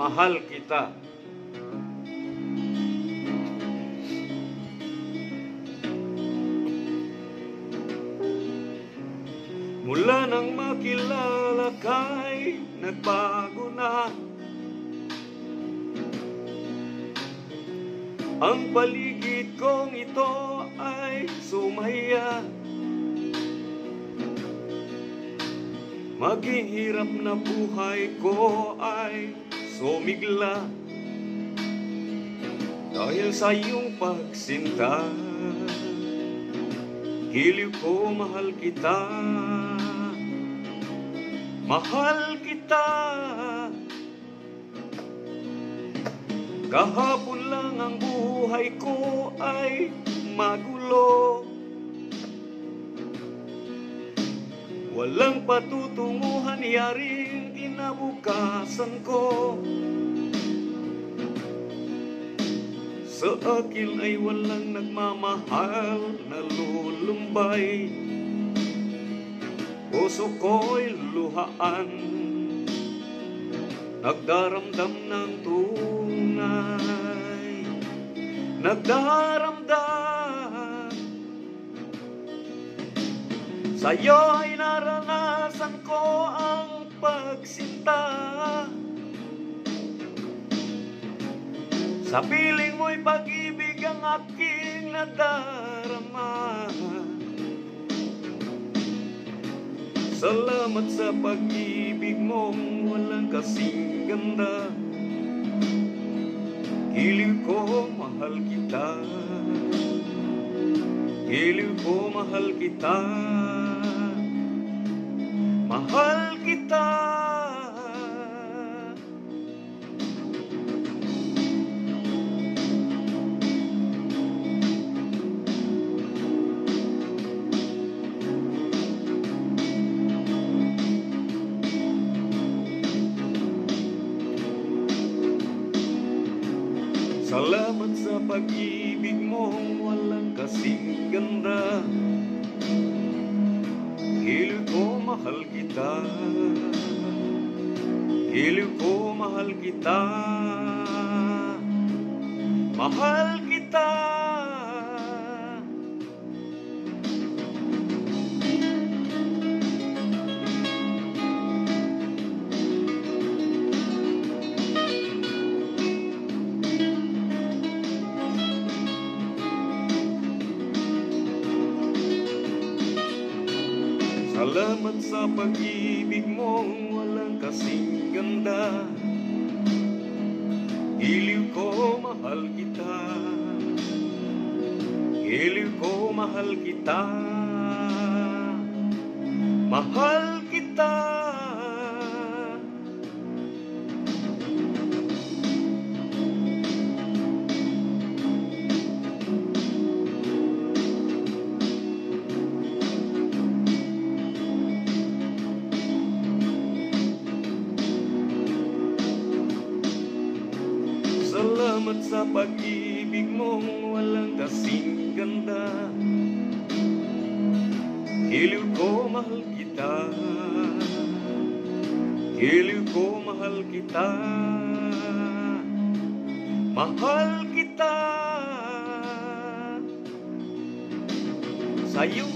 mahal kita. Mula nang makilala ka'y nagbago na ang paligid kong ito ay sumaya. Maging hirap na buhay ko ay sumigla dahil sa iyong pagsinta. Giliw ko, mahal kita, mahal kita. Kahapon lang ang buhay ko ay magulo, walang patutunguhan, yaring kinabukasan ko. Sa akin ay walang nagmamahal na lulumbay, puso ko'y luhaan, nagdaramdam ng tunay, nagdaramdam. Sa'yo ay naranasan ko ang pagsinta, sa piling mo'y pag-ibig ang aking nadarama. Salamat sa pag-ibig mong walang kasing ganda. Giliw ko, mahal kita, giliw ko, mahal kita, mahal kita. Salamat sa pag-ibig mong walang kasing ganda. Giliw ko, mahal kita, giliw ko, mahal kita, mahal kita. Salamat sa pag-ibig mong walang kasing ganda. Giliw ko, mahal kita, giliw ko, mahal kita, mahal kita. Salamat sa pag-ibig mong walang kasing ganda. Giliw ko, mahal kita, giliw ko, mahal kita, mahal kita. Sa'yo